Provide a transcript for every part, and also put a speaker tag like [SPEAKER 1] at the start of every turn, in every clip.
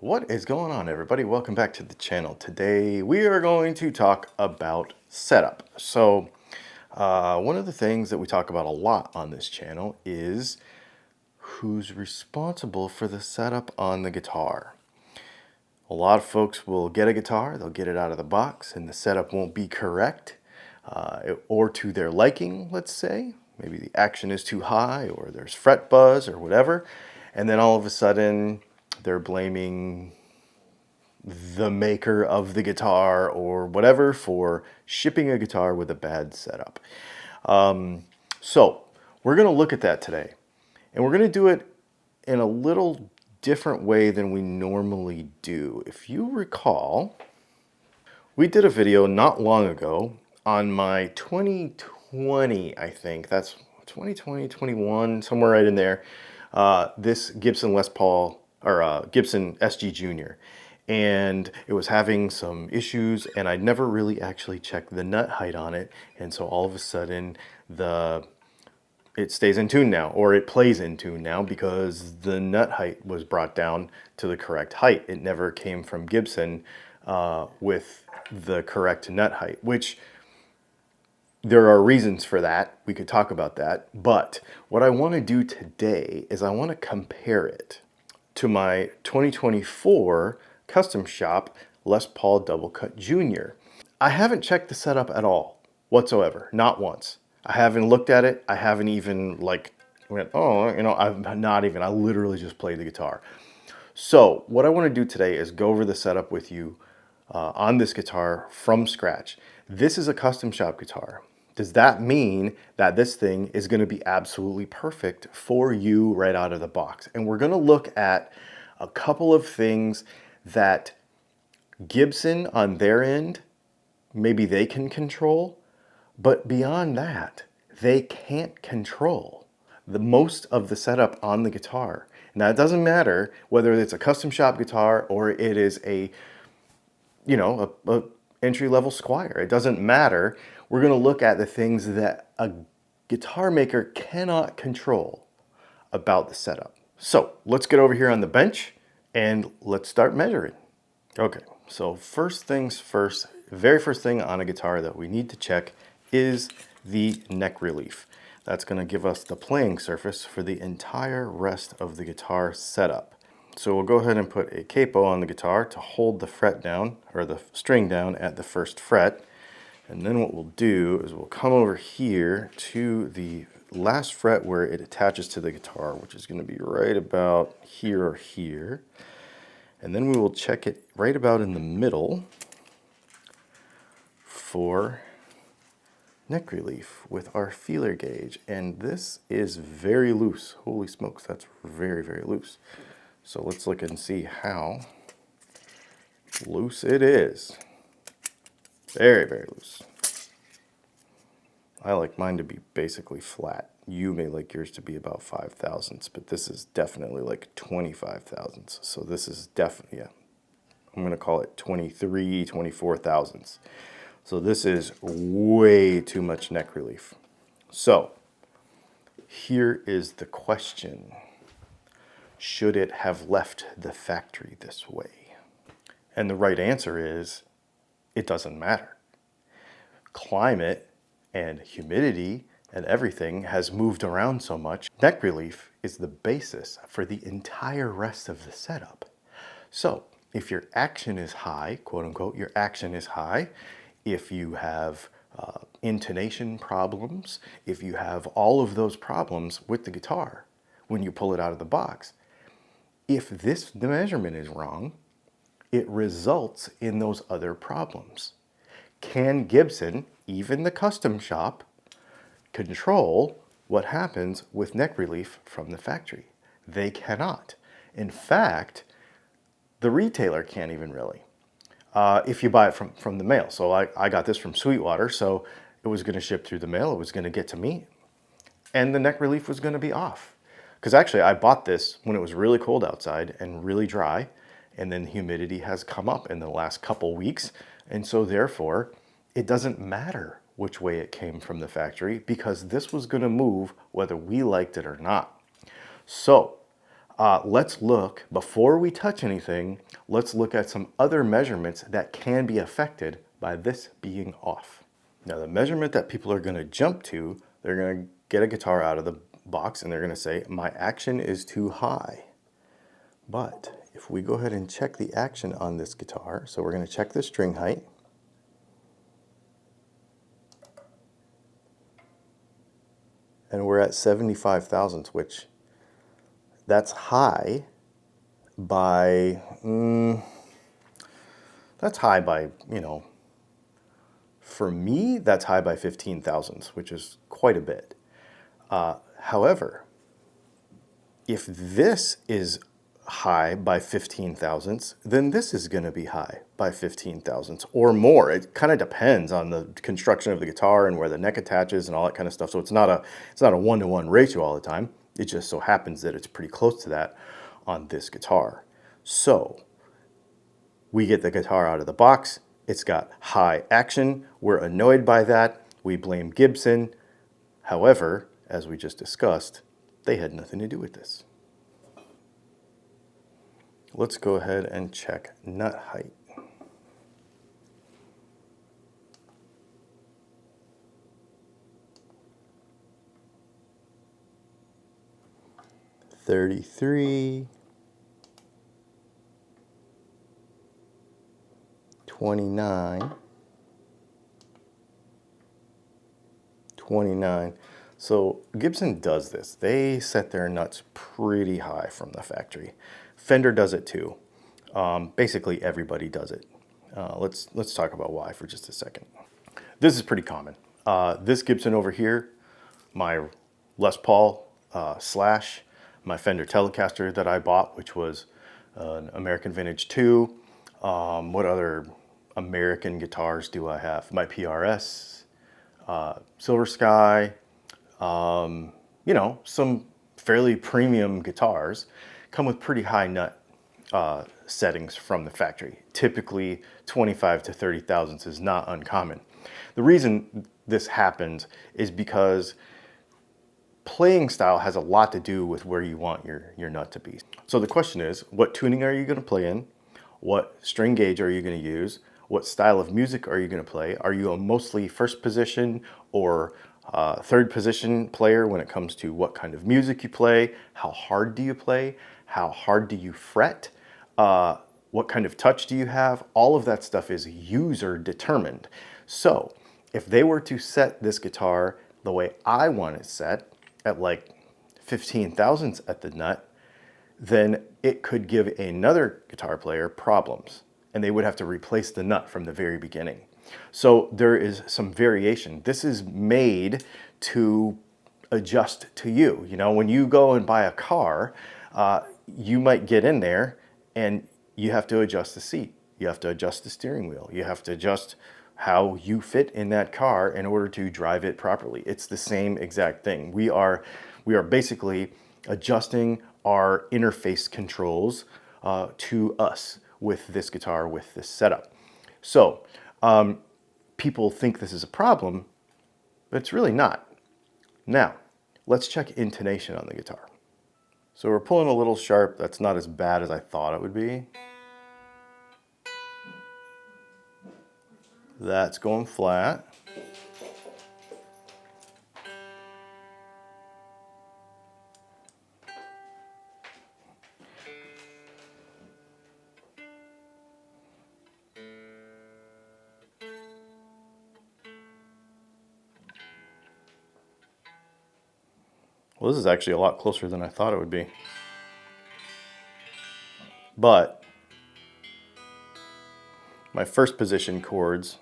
[SPEAKER 1] What is going on, everybody? Welcome back to the channel. Today we are going to talk about setup. One of the things that we talk about a lot on this channel is who's responsible for the setup on the guitar. A lot of folks will get a guitar, they'll get it out of the box, and the setup won't be correct or to their liking, let's say. Maybe the action is too high or there's fret buzz or whatever. And then all of a sudden they're blaming the maker of the guitar or whatever for shipping a guitar with a bad setup. So we're going to look at that today, and we're going to do it in a little different way than we normally do. If you recall, we did a video not long ago on my 2020, I think that's 2020, 21, somewhere right in there, this Gibson Les Paul or Gibson SG Junior, and it was having some issues, and I never really actually checked the nut height on it, and so all of a sudden it stays in tune now, or it plays in tune now because the nut height was brought down to the correct height. It never came from Gibson with the correct nut height, which there are reasons for that. We could talk about that. But what I want to do today is I want to compare it to my 2024 custom shop Les Paul Double Cut Junior. I haven't checked the setup at all whatsoever, not once. I haven't looked at it. I haven't even went, oh, I'm not even, I literally just play the guitar. So what I want to do today is go over the setup with you on this guitar from scratch. This is a custom shop guitar. Does that mean that this thing is going to be absolutely perfect for you right out of the box? And we're going to look at a couple of things that Gibson on their end, maybe they can control, but beyond that, they can't control the most of the setup on the guitar. Now, it doesn't matter whether it's a custom shop guitar or it is a entry-level Squire. It doesn't matter. We're going to look at the things that a guitar maker cannot control about the setup. So let's get over here on the bench and let's start measuring. Okay, so first things first, very first thing on a guitar that we need to check is the neck relief. That's going to give us the playing surface for the entire rest of the guitar setup. So we'll go ahead and put a capo on the guitar to hold the fret down, or the string down at the first fret. And then what we'll do is we'll come over here to the last fret where it attaches to the guitar, which is going to be right about here or here. And then we will check it right about in the middle for neck relief with our feeler gauge. And this is very loose. Holy smokes, that's very, very loose. So let's look and see how loose it is. Very, very loose. I like mine to be basically flat. You may like yours to be about 5 thousandths, but this is definitely like 25 thousandths. So this is definitely, yeah, I'm going to call it 23, 24 thousandths. So this is way too much neck relief. So here is the question. Should it have left the factory this way? And the right answer is, it doesn't matter. Climate and humidity and everything has moved around so much. Neck relief is the basis for the entire rest of the setup. So if your action is high, quote unquote, your action is high, if you have intonation problems, if you have all of those problems with the guitar when you pull it out of the box, if the measurement is wrong, it results in those other problems. Can Gibson, even the custom shop, control what happens with neck relief from the factory? They cannot. In fact, the retailer can't even really. If you buy it from the mail. So I got this from Sweetwater, so it was going to ship through the mail. It was going to get to me, and the neck relief was going to be off. Because actually I bought this when it was really cold outside and really dry, and then humidity has come up in the last couple weeks, and so therefore it doesn't matter which way it came from the factory because this was going to move whether we liked it or not. So let's look, before we touch anything, let's look at some other measurements that can be affected by this being off. Now the measurement that people are going to jump to, they're going to get a guitar out of the box and they're going to say, my action is too high. But if we go ahead and check the action on this guitar, so we're going to check the string height. And we're at 75 thousandths, which that's high by, that's high by, you know, for me, that's high by 15 thousandths, which is quite a bit. However, if this is high by 15 thousandths, then this is going to be high by 15 thousandths or more. It kind of depends on the construction of the guitar and where the neck attaches and all that kind of stuff. So it's not a one-to-one ratio all the time. It just so happens that it's pretty close to that on this guitar. So we get the guitar out of the box. It's got high action. We're annoyed by that. We blame Gibson. However, as we just discussed, they had nothing to do with this. Let's go ahead and check nut height. $33, $29, $29. So Gibson does this. They set their nuts pretty high from the factory. Fender does it too. Basically everybody does it. Let's talk about why for just a second. This is pretty common. This Gibson over here, my Les Paul Slash, my Fender Telecaster that I bought, which was an American Vintage 2. What other American guitars do I have? My PRS, Silver Sky, you know, some fairly premium guitars come with pretty high nut settings from the factory. Typically 25 to 30 thousandths is not uncommon. The reason this happens is because playing style has a lot to do with where you want your nut to be. So the question is, what tuning are you going to play in? What string gauge are you going to use? What style of music are you going to play? Are you a mostly first position or third position player when it comes to what kind of music you play? How hard do you play? How hard do you fret? What kind of touch do you have? All of that stuff is user determined. So if they were to set this guitar the way I want it set, at like 15 thousandths at the nut, then it could give another guitar player problems and they would have to replace the nut from the very beginning. So there is some variation. This is made to adjust to you. You know, when you go and buy a car, you might get in there and you have to adjust the seat. You have to adjust the steering wheel. You have to adjust how you fit in that car in order to drive it properly. It's the same exact thing. We are basically adjusting our interface controls to us with this guitar, with this setup. So people think this is a problem, but it's really not. Now, let's check intonation on the guitar. So we're pulling a little sharp. That's not as bad as I thought it would be. That's going flat. Well, this is actually a lot closer than I thought it would be. But my first position chords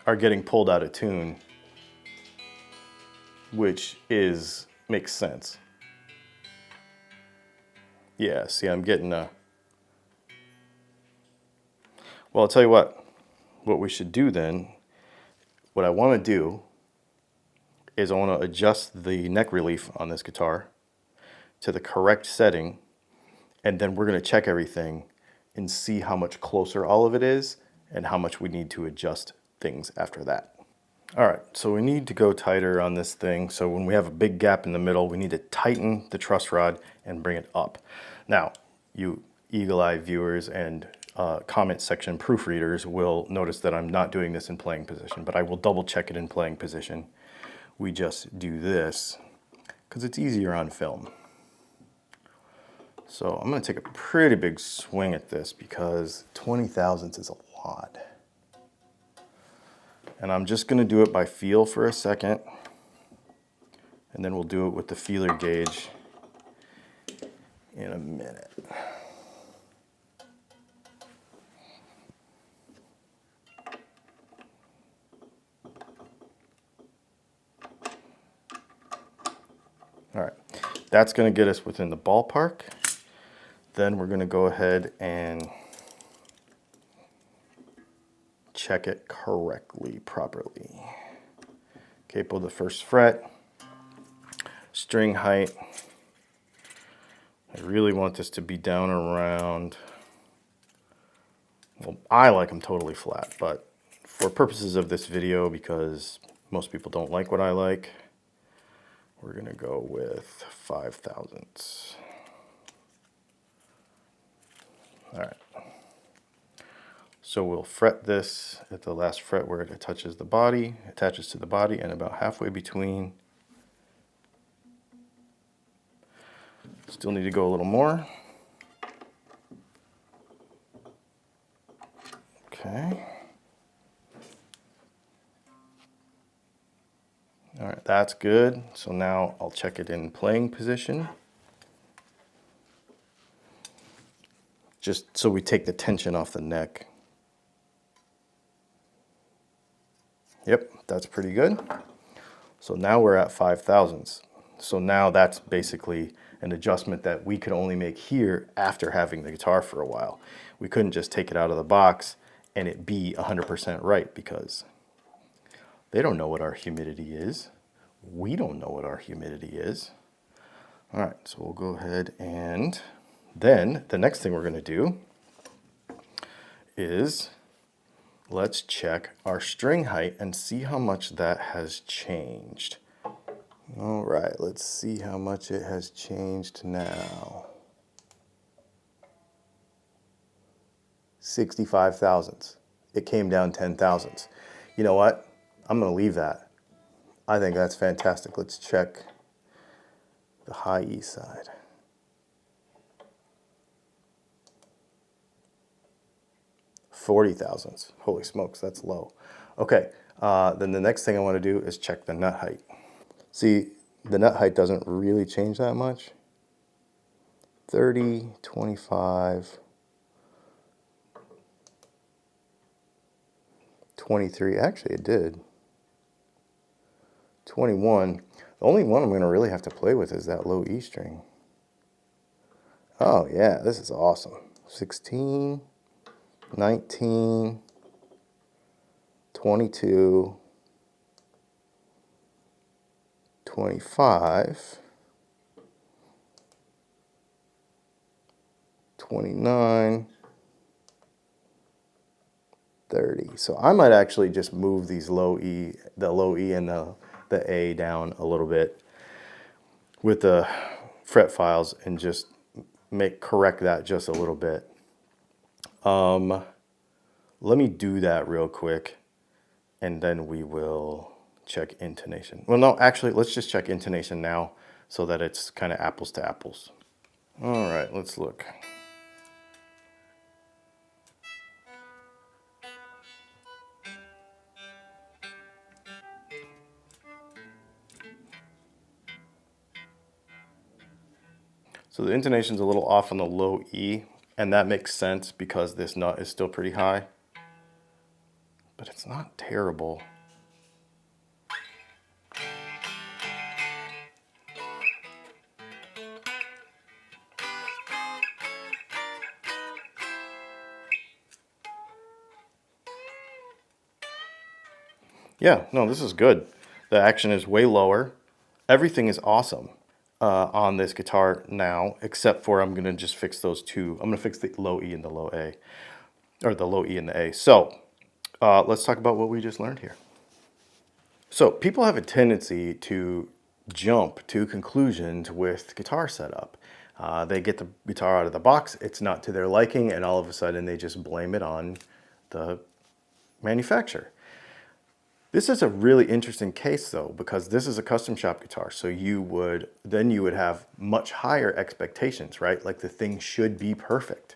[SPEAKER 1] are getting pulled out of tune, which makes sense. Yeah, see, I'm getting a... Well, I'll tell you what we should do then, what I want to do is I want to adjust the neck relief on this guitar to the correct setting, and then we're going to check everything and see how much closer all of it is and how much we need to adjust things after that. All right, so we need to go tighter on this thing. So when we have a big gap in the middle, we need to tighten the truss rod and bring it up. Now, you eagle-eye viewers and comment section proofreaders will notice that I'm not doing this in playing position, but I will double check it in playing position. We just do this because it's easier on film. So I'm going to take a pretty big swing at this because 20 thousandths is a lot. And I'm just going to do it by feel for a second, and then we'll do it with the feeler gauge in a minute. All right, that's going to get us within the ballpark. Then we're going to go ahead and check it correctly, properly. Capo the first fret, string height. I really want this to be down around, well, I like them totally flat, but for purposes of this video, because most people don't like what I like, we're going to go with 5 thousandths. All right. So we'll fret this at the last fret where it touches the body, attaches to the body, and about halfway between. Still need to go a little more. Okay. All right, that's good. So now I'll check it in playing position. Just so we take the tension off the neck. Yep, that's pretty good. So now we're at 5 thousandths. So now that's basically an adjustment that we could only make here after having the guitar for a while. We couldn't just take it out of the box and it be 100% right, because they don't know what our humidity is. We don't know what our humidity is. All right, so we'll go ahead, and then the next thing we're going to do is let's check our string height and see how much that has changed. All right, let's see how much it has changed now. 65 thousandths. It came down 10 thousandths. You know what? I'm going to leave that. I think that's fantastic. Let's check the high E side. $40 thousandths. Holy smokes, that's low. Okay, then the next thing I want to do is check the nut height. See, the nut height doesn't really change that much. 30, 25, 23. Actually, it did. 21. The only one I'm going to really have to play with is that low E string. Oh, yeah, this is awesome. 16, 19, 22, 25, 29, 30. So I might actually just move these the low E and the A down a little bit with the fret files and just correct that just a little bit. Let me do that real quick, and then we will check intonation. Well, no, actually, let's just check intonation now so that it's kind of apples to apples. All right, let's look. So the intonation's a little off on the low E, and that makes sense because this nut is still pretty high, but it's not terrible. Yeah, no, this is good. The action is way lower. Everything is awesome on this guitar now, except for I'm gonna just fix those two. I'm gonna fix the low E and the low A, or the low E and the A. So let's talk about what we just learned here. So people have a tendency to jump to conclusions with guitar setup. They get the guitar out of the box, it's not to their liking, and all of a sudden they just blame it on the manufacturer. This is a really interesting case though, because this is a custom shop guitar. So you would have much higher expectations, right? Like the thing should be perfect,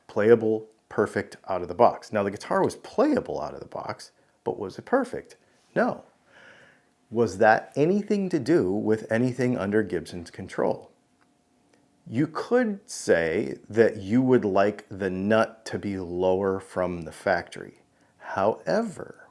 [SPEAKER 1] playable, perfect out of the box. Now the guitar was playable out of the box, but was it perfect? No. Was that anything to do with anything under Gibson's control? You could say that you would like the nut to be lower from the factory. However,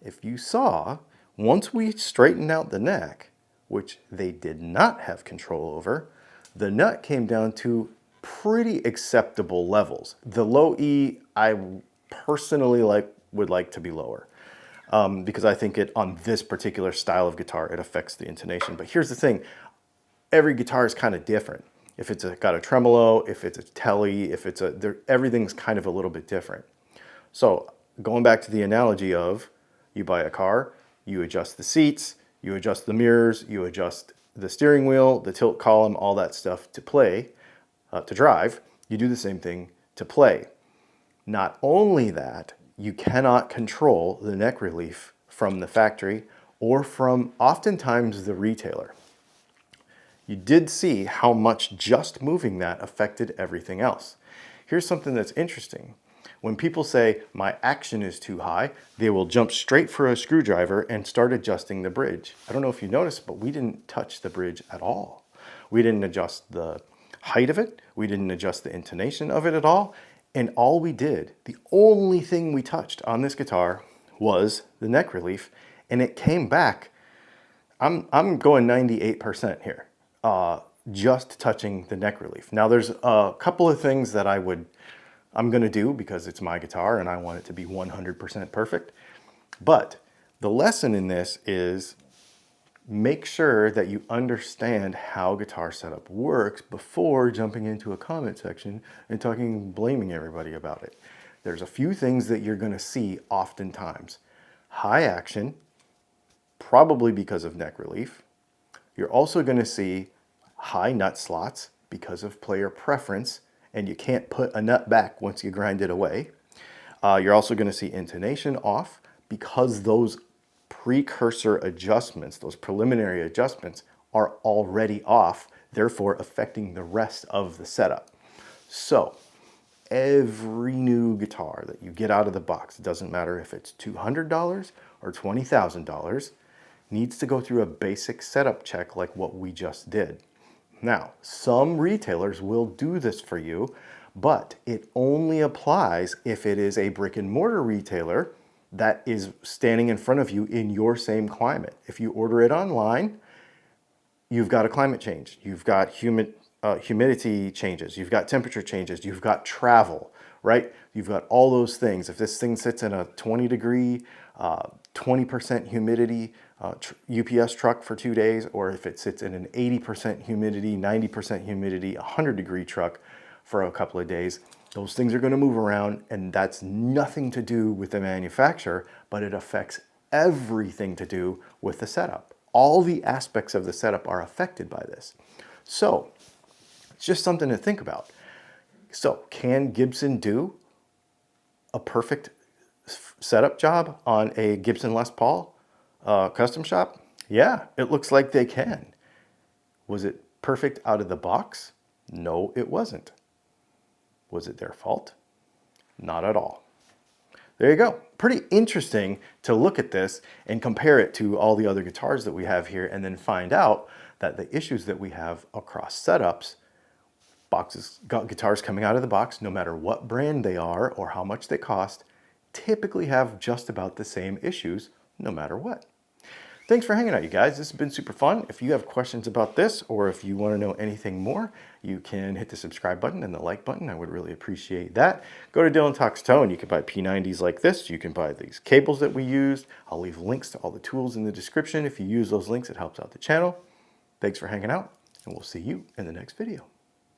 [SPEAKER 1] if you saw, once we straightened out the neck, which they did not have control over, the nut came down to pretty acceptable levels. The low E, I personally would like to be lower. Because I think on this particular style of guitar, it affects the intonation. But here's the thing, every guitar is kind of different. If it's got a tremolo, if it's a telly, if it's everything's kind of a little bit different. So going back to the analogy of, you buy a car, you adjust the seats, you adjust the mirrors, you adjust the steering wheel, the tilt column, all that stuff to drive. You do the same thing to play. Not only that, you cannot control the neck relief from the factory or from oftentimes the retailer. You did see how much just moving that affected everything else. Here's something that's interesting. When people say, my action is too high, they will jump straight for a screwdriver and start adjusting the bridge. I don't know if you noticed, but we didn't touch the bridge at all. We didn't adjust the height of it. We didn't adjust the intonation of it at all. And all we did, the only thing we touched on this guitar was the neck relief, and it came back. I'm going 98% here, just touching the neck relief. Now there's a couple of things that I'm going to do because it's my guitar and I want it to be 100% perfect. But the lesson in this is make sure that you understand how guitar setup works before jumping into a comment section and blaming everybody about it. There's a few things that you're going to see oftentimes. High action, probably because of neck relief. You're also going to see high nut slots because of player preference, and you can't put a nut back once you grind it away. You're also going to see intonation off because those precursor adjustments, those preliminary adjustments, are already off, therefore affecting the rest of the setup. So every new guitar that you get out of the box, it doesn't matter if it's $200 or $20,000, needs to go through a basic setup check like what we just did. Now, some retailers will do this for you, but it only applies if it is a brick and mortar retailer that is standing in front of you in your same climate. If you order it online, you've got a climate change. You've got humidity changes. You've got temperature changes. You've got travel, right? You've got all those things. If this thing sits in a 20 degree, 20% humidity UPS truck for 2 days, or if it sits in an 80% humidity, 90% humidity, 100 degree truck for a couple of days, those things are going to move around, and that's nothing to do with the manufacturer, but it affects everything to do with the setup. All the aspects of the setup are affected by this. So it's just something to think about. So can Gibson do a perfect setup job on a Gibson Les Paul custom shop? Yeah, it looks like they can. Was it perfect out of the box? No, it wasn't. Was it their fault? Not at all. There you go. Pretty interesting to look at this and compare it to all the other guitars that we have here, and then find out that the issues that we have across setups, guitars coming out of the box, no matter what brand they are or how much they cost, typically have just about the same issues no matter what. Thanks for hanging out, you guys. This has been super fun. If you have questions about this, or if you want to know anything more, you can hit the subscribe button and the like button. I would really appreciate that. Go to Dylan Talks Tone. You can buy P90s like this. You can buy these cables that we used. I'll leave links to all the tools in the description. If you use those links, it helps out the channel. Thanks for hanging out, and we'll see you in the next video.